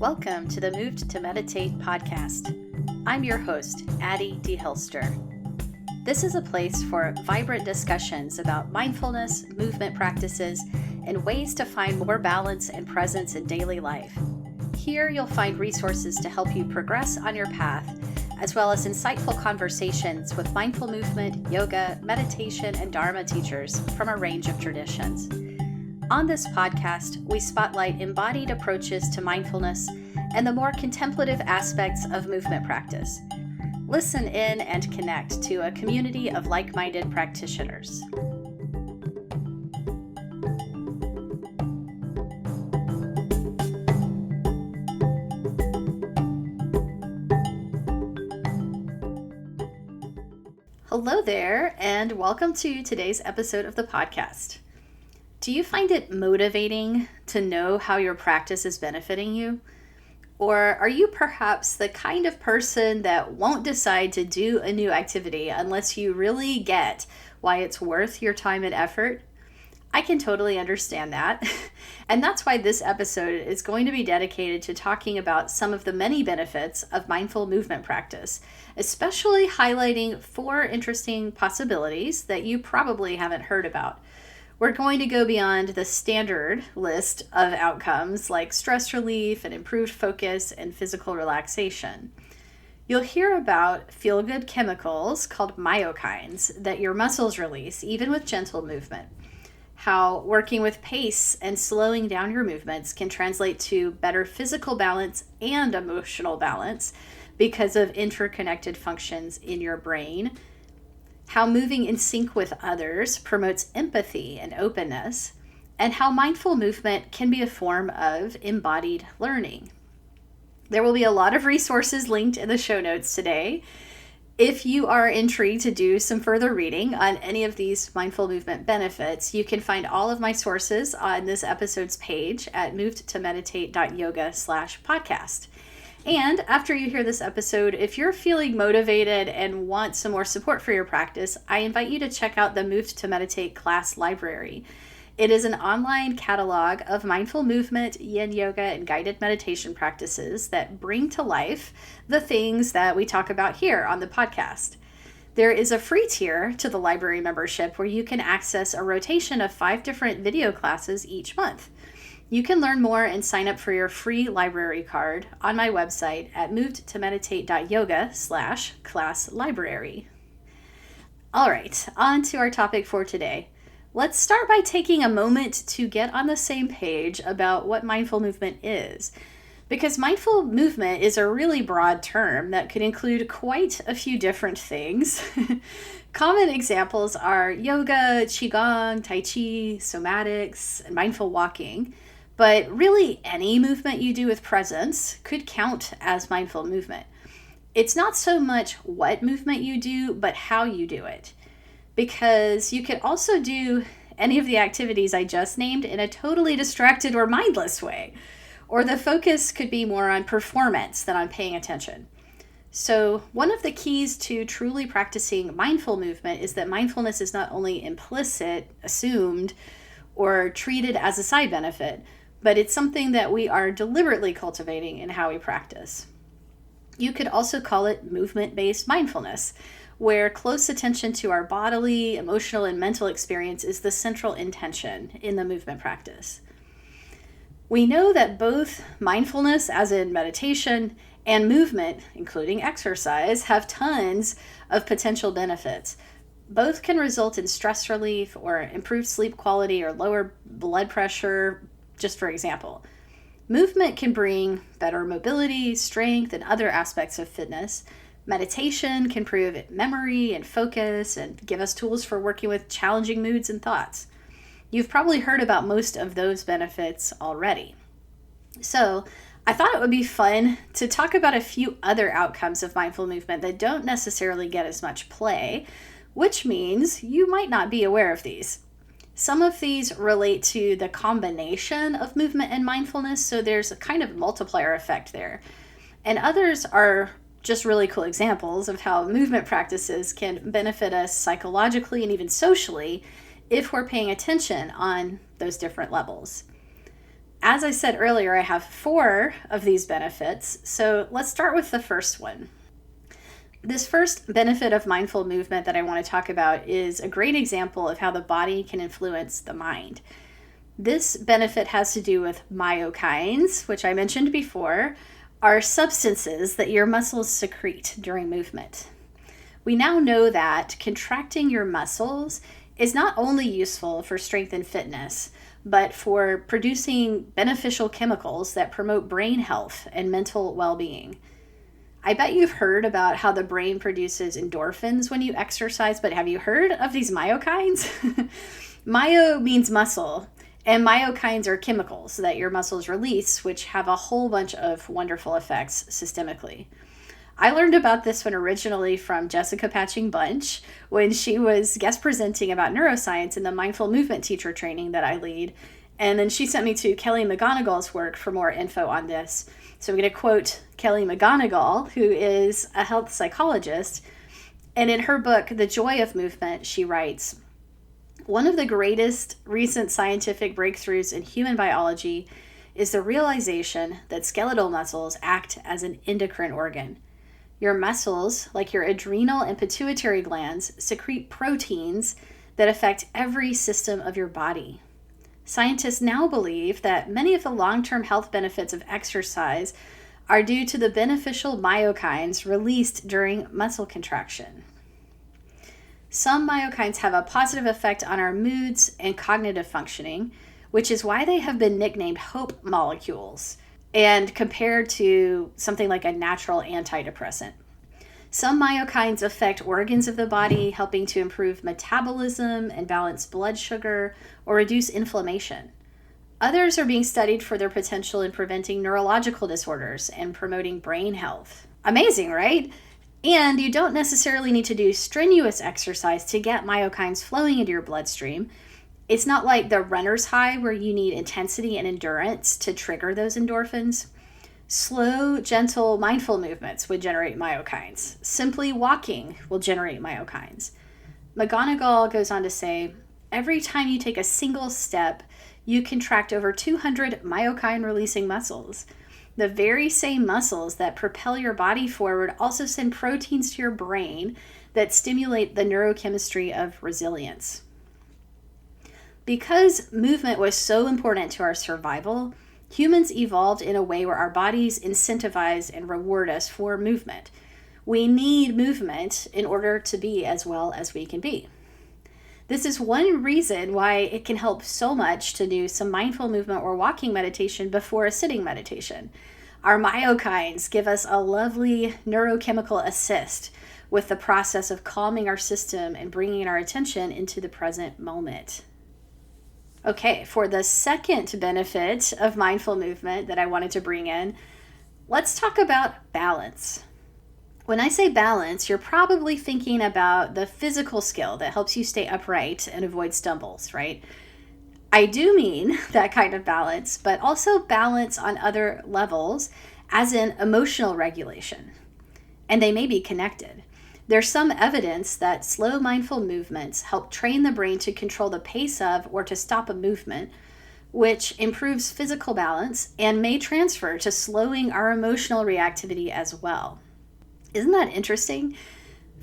Welcome to the Moved to Meditate podcast. I'm your host, Addie D. Hilster. This is a place for vibrant discussions about mindfulness, movement practices, and ways to find more balance and presence in daily life. Here you'll find resources to help you progress on your path, as well as insightful conversations with mindful movement, yoga, meditation, and Dharma teachers from a range of traditions. On this podcast, we spotlight embodied approaches to mindfulness and the more contemplative aspects of movement practice. Listen in and connect to a community of like-minded practitioners. Hello there, and welcome to today's episode of the podcast. Do you find it motivating to know how your practice is benefiting you? Or are you perhaps the kind of person that won't decide to do a new activity unless you really get why it's worth your time and effort? I can totally understand that. And that's why this episode is going to be dedicated to talking about some of the many benefits of mindful movement practice, especially highlighting 4 interesting possibilities that you probably haven't heard about. We're going to go beyond the standard list of outcomes like stress relief and improved focus and physical relaxation. You'll hear about feel-good chemicals called myokines that your muscles release even with gentle movement. How working with pace and slowing down your movements can translate to better physical balance and emotional balance because of interconnected functions in your brain. How moving in sync with others promotes empathy and openness, and how mindful movement can be a form of embodied learning. There will be a lot of resources linked in the show notes today. If you are intrigued to do some further reading on any of these mindful movement benefits, you can find all of my sources on this episode's page at movedtomeditate.yoga/podcast. And after you hear this episode, if you're feeling motivated and want some more support for your practice, I invite you to check out the Moved to Meditate class library. It is an online catalog of mindful movement, yin yoga, and guided meditation practices that bring to life the things that we talk about here on the podcast. There is a free tier to the library membership where you can access a rotation of 5 different video classes each month. You can learn more and sign up for your free library card on my website at movedtomeditate.yoga/class library. All right, on to our topic for today. Let's start by taking a moment to get on the same page about what mindful movement is. Because mindful movement is a really broad term that could include quite a few different things. Common examples are yoga, qigong, tai chi, somatics, and mindful walking. But really, any movement you do with presence could count as mindful movement. It's not so much what movement you do, but how you do it. Because you could also do any of the activities I just named in a totally distracted or mindless way. Or the focus could be more on performance than on paying attention. So one of the keys to truly practicing mindful movement is that mindfulness is not only implicit, assumed, or treated as a side benefit, but it's something that we are deliberately cultivating in how we practice. You could also call it movement-based mindfulness, where close attention to our bodily, emotional, and mental experience is the central intention in the movement practice. We know that both mindfulness, as in meditation, and movement, including exercise, have tons of potential benefits. Both can result in stress relief or improved sleep quality or lower blood pressure, just for example. Movement can bring better mobility, strength, and other aspects of fitness. Meditation can improve memory and focus and give us tools for working with challenging moods and thoughts. You've probably heard about most of those benefits already. So I thought it would be fun to talk about a few other outcomes of mindful movement that don't necessarily get as much play, which means you might not be aware of these. Some of these relate to the combination of movement and mindfulness, so there's a kind of multiplier effect there. And others are just really cool examples of how movement practices can benefit us psychologically and even socially if we're paying attention on those different levels. As I said earlier, I have 4 of these benefits. So let's start with the first one. This first benefit of mindful movement that I want to talk about is a great example of how the body can influence the mind. This benefit has to do with myokines, which I mentioned before, are substances that your muscles secrete during movement. We now know that contracting your muscles is not only useful for strength and fitness, but for producing beneficial chemicals that promote brain health and mental well-being. I bet you've heard about how the brain produces endorphins when you exercise, but have you heard of these myokines? Myo means muscle, and myokines are chemicals that your muscles release, which have a whole bunch of wonderful effects systemically. I learned about this one originally from Jessica Patching Bunch when she was guest presenting about neuroscience in the mindful movement teacher training that I lead. And then she sent me to Kelly McGonigal's work for more info on this. So I'm going to quote Kelly McGonigal, who is a health psychologist. And in her book, The Joy of Movement, she writes, "One of the greatest recent scientific breakthroughs in human biology is the realization that skeletal muscles act as an endocrine organ. Your muscles, like your adrenal and pituitary glands, secrete proteins that affect every system of your body. Scientists now believe that many of the long-term health benefits of exercise are due to the beneficial myokines released during muscle contraction. Some myokines have a positive effect on our moods and cognitive functioning, which is why they have been nicknamed hope molecules and compared to something like a natural antidepressant. Some myokines affect organs of the body, helping to improve metabolism and balance blood sugar or reduce inflammation. Others are being studied for their potential in preventing neurological disorders and promoting brain health." Amazing, right? And you don't necessarily need to do strenuous exercise to get myokines flowing into your bloodstream. It's not like the runner's high where you need intensity and endurance to trigger those endorphins. Slow, gentle, mindful movements would generate myokines. Simply walking will generate myokines. McGonigal goes on to say, "Every time you take a single step, you contract over 200 myokine-releasing muscles. The very same muscles that propel your body forward also send proteins to your brain that stimulate the neurochemistry of resilience." Because movement was so important to our survival, humans evolved in a way where our bodies incentivize and reward us for movement. We need movement in order to be as well as we can be. This is one reason why it can help so much to do some mindful movement or walking meditation before a sitting meditation. Our myokines give us a lovely neurochemical assist with the process of calming our system and bringing our attention into the present moment. Okay, for the second benefit of mindful movement that I wanted to bring in, let's talk about balance. When I say balance, you're probably thinking about the physical skill that helps you stay upright and avoid stumbles, right? I do mean that kind of balance, but also balance on other levels, as in emotional regulation. And they may be connected. There's some evidence that slow mindful movements help train the brain to control the pace of or to stop a movement, which improves physical balance and may transfer to slowing our emotional reactivity as well. Isn't that interesting?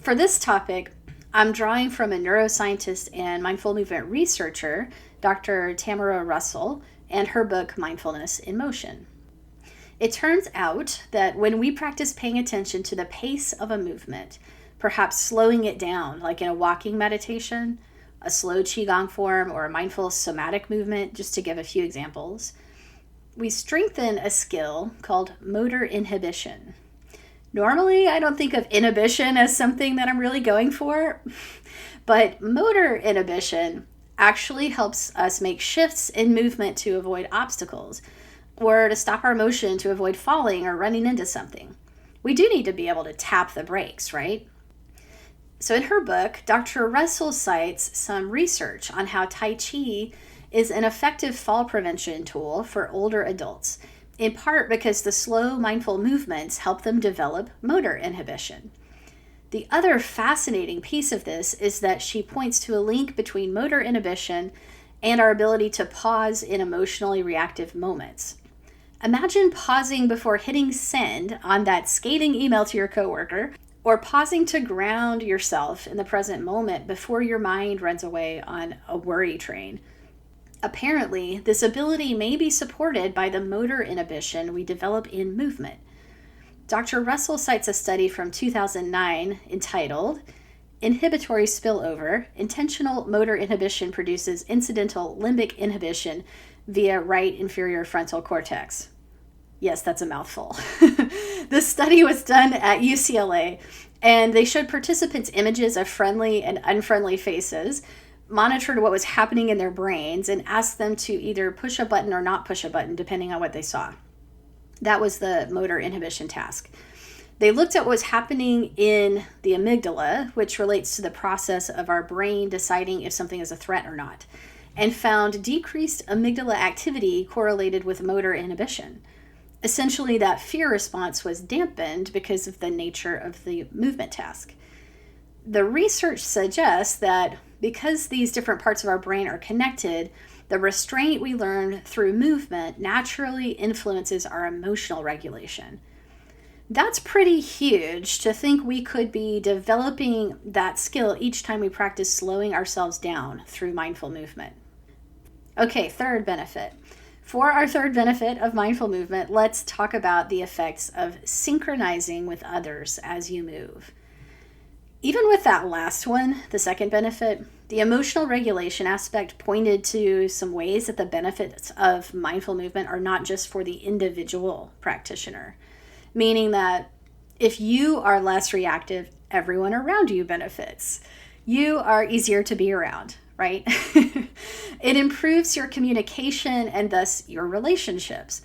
For this topic, I'm drawing from a neuroscientist and mindful movement researcher, Dr. Tamara Russell, and her book, Mindfulness in Motion. It turns out that when we practice paying attention to the pace of a movement, perhaps slowing it down, like in a walking meditation, a slow qigong form, or a mindful somatic movement, just to give a few examples, we strengthen a skill called motor inhibition. Normally, I don't think of inhibition as something that I'm really going for, but motor inhibition actually helps us make shifts in movement to avoid obstacles, or to stop our motion to avoid falling or running into something. We do need to be able to tap the brakes, right? So in her book, Dr. Russell cites some research on how Tai Chi is an effective fall prevention tool for older adults, in part because the slow, mindful movements help them develop motor inhibition. The other fascinating piece of this is that she points to a link between motor inhibition and our ability to pause in emotionally reactive moments. Imagine pausing before hitting send on that scathing email to your coworker, or pausing to ground yourself in the present moment before your mind runs away on a worry train. Apparently, this ability may be supported by the motor inhibition we develop in movement. Dr. Russell cites a study from 2009 entitled, Inhibitory Spillover, Intentional Motor Inhibition Produces Incidental Limbic Inhibition via Right Inferior Frontal Cortex. Yes, that's a mouthful. This study was done at UCLA, and they showed participants images of friendly and unfriendly faces, monitored what was happening in their brains, and asked them to either push a button or not push a button, depending on what they saw. That was the motor inhibition task. They looked at what was happening in the amygdala, which relates to the process of our brain deciding if something is a threat or not, and found decreased amygdala activity correlated with motor inhibition. Essentially, that fear response was dampened because of the nature of the movement task. The research suggests that because these different parts of our brain are connected, the restraint we learn through movement naturally influences our emotional regulation. That's pretty huge to think we could be developing that skill each time we practice slowing ourselves down through mindful movement. Okay, third benefit. For our third benefit of mindful movement, let's talk about the effects of synchronizing with others as you move. Even with that last one, the second benefit, the emotional regulation aspect pointed to some ways that the benefits of mindful movement are not just for the individual practitioner, meaning that if you are less reactive, everyone around you benefits. You are easier to be around, right? It improves your communication and thus your relationships.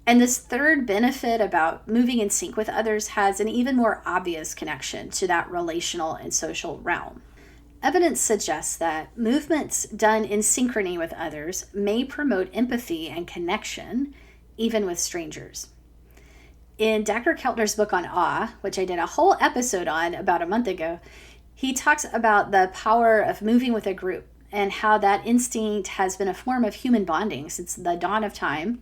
And this third benefit about moving in sync with others has an even more obvious connection to that relational and social realm. Evidence suggests that movements done in synchrony with others may promote empathy and connection, even with strangers. In Dr. Keltner's book on awe, which I did a whole episode on about a month ago, he talks about the power of moving with a group and how that instinct has been a form of human bonding since the dawn of time,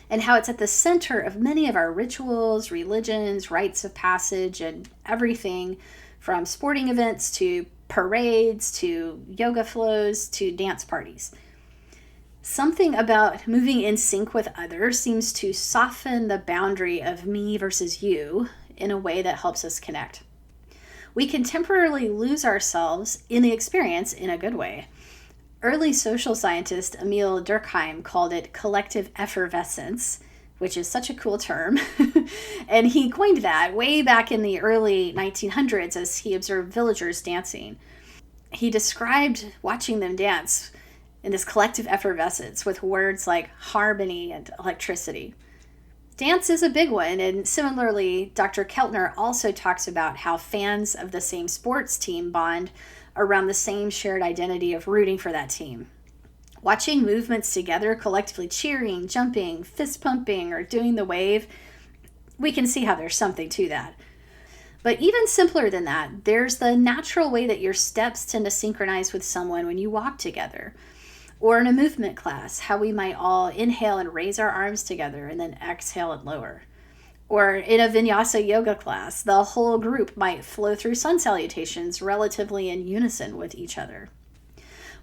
and how it's at the center of many of our rituals, religions, rites of passage, and everything from sporting events to parades to yoga flows to dance parties. Something about moving in sync with others seems to soften the boundary of me versus you in a way that helps us connect. We can temporarily lose ourselves in the experience in a good way. Early social scientist Emil Durkheim called it collective effervescence, which is such a cool term. And he coined that way back in the early 1900s as he observed villagers dancing. He described watching them dance in this collective effervescence with words like harmony and electricity. Dance is a big one, and similarly, Dr. Keltner also talks about how fans of the same sports team bond around the same shared identity of rooting for that team. Watching movements together, collectively cheering, jumping, fist pumping, or doing the wave, we can see how there's something to that. But even simpler than that, there's the natural way that your steps tend to synchronize with someone when you walk together. Or in a movement class, how we might all inhale and raise our arms together and then exhale and lower. Or in a vinyasa yoga class, the whole group might flow through sun salutations relatively in unison with each other.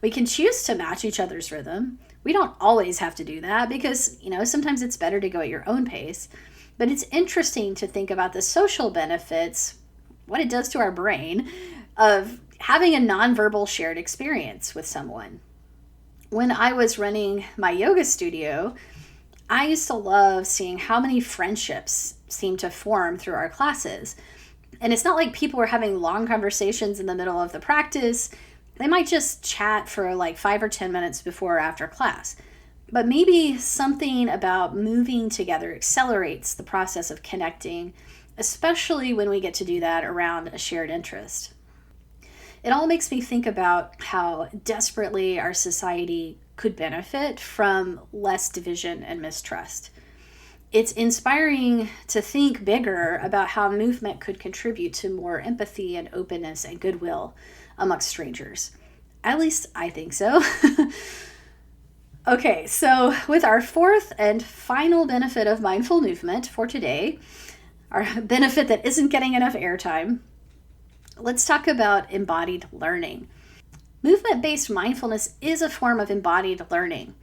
We can choose to match each other's rhythm. We don't always have to do that because, sometimes it's better to go at your own pace. But it's interesting to think about the social benefits, what it does to our brain, of having a nonverbal shared experience with someone. When I was running my yoga studio, I used to love seeing how many friendships seemed to form through our classes. And it's not like people were having long conversations in the middle of the practice. They might just chat for like 5 or 10 minutes before or after class. But maybe something about moving together accelerates the process of connecting, especially when we get to do that around a shared interest. It all makes me think about how desperately our society could benefit from less division and mistrust. It's inspiring to think bigger about how movement could contribute to more empathy and openness and goodwill amongst strangers. At least I think so. Okay, so with our fourth and final benefit of mindful movement for today, our benefit that isn't getting enough airtime, let's talk about embodied learning. Movement-based mindfulness is a form of embodied learning.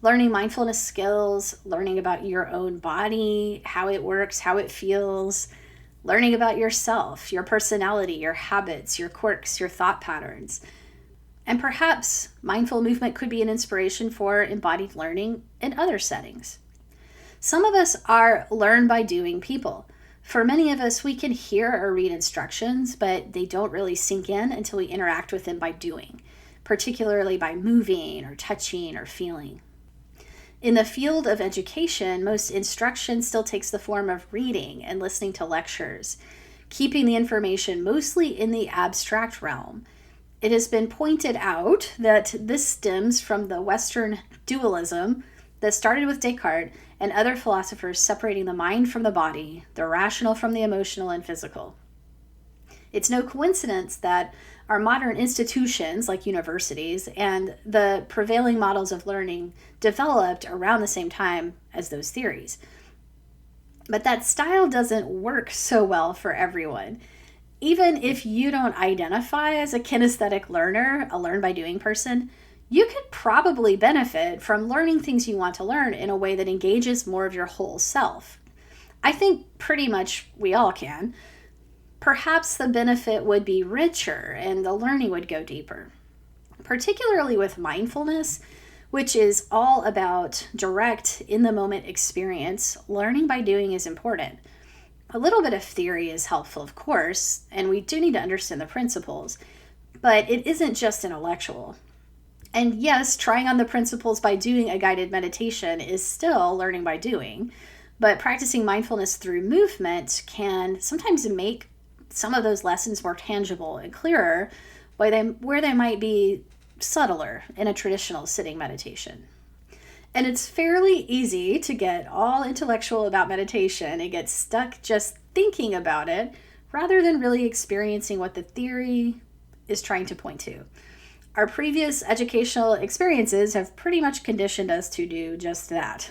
Learning mindfulness skills, learning about your own body, how it works, how it feels, learning about yourself, your personality, your habits, your quirks, your thought patterns. And perhaps mindful movement could be an inspiration for embodied learning in other settings. Some of us are learn by doing people. For many of us, we can hear or read instructions, but they don't really sink in until we interact with them by doing, particularly by moving or touching or feeling. In the field of education, most instruction still takes the form of reading and listening to lectures, keeping the information mostly in the abstract realm. It has been pointed out that this stems from the Western dualism that started with Descartes and other philosophers separating the mind from the body, the rational from the emotional and physical. It's no coincidence that our modern institutions, like universities, and the prevailing models of learning developed around the same time as those theories. But that style doesn't work so well for everyone. Even if you don't identify as a kinesthetic learner, a learn by doing person, you could probably benefit from learning things you want to learn in a way that engages more of your whole self. I think pretty much we all can. Perhaps the benefit would be richer and the learning would go deeper. Particularly with mindfulness, which is all about direct, in-the-moment experience, learning by doing is important. A little bit of theory is helpful, of course, and we do need to understand the principles, but it isn't just intellectual. And yes, trying on the principles by doing a guided meditation is still learning by doing, but practicing mindfulness through movement can sometimes make some of those lessons more tangible and clearer where they might be subtler in a traditional sitting meditation. And it's fairly easy to get all intellectual about meditation and get stuck just thinking about it rather than really experiencing what the theory is trying to point to. Our previous educational experiences have pretty much conditioned us to do just that.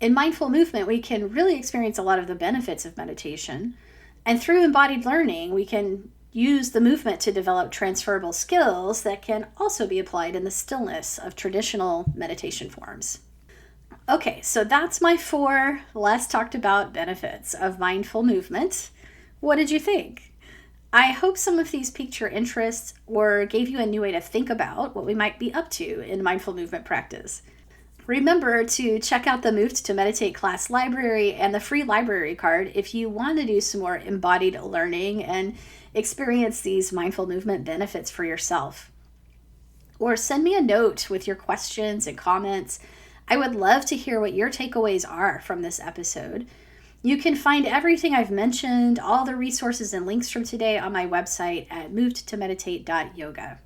In mindful movement, we can really experience a lot of the benefits of meditation. And through embodied learning, we can use the movement to develop transferable skills that can also be applied in the stillness of traditional meditation forms. Okay, so that's my 4 less talked about benefits of mindful movement. What did you think? I hope some of these piqued your interest or gave you a new way to think about what we might be up to in mindful movement practice. Remember to check out the Moved to Meditate class library and the free library card if you want to do some more embodied learning and experience these mindful movement benefits for yourself. Or send me a note with your questions and comments. I would love to hear what your takeaways are from this episode. You can find everything I've mentioned, all the resources and links from today on my website at movedtomeditate.yoga.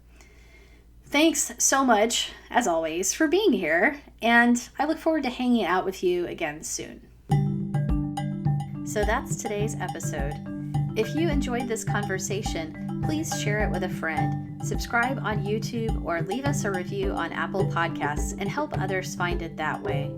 Thanks so much, as always, for being here, and I look forward to hanging out with you again soon. So that's today's episode. If you enjoyed this conversation, please share it with a friend, subscribe on YouTube, or leave us a review on Apple Podcasts and help others find it that way.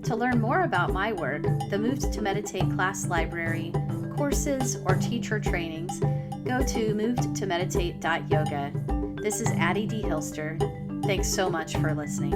To learn more about my work, the Moved to Meditate class library, courses, or teacher trainings, go to movedtomeditate.yoga. This is Addie D. Hilster. Thanks so much for listening.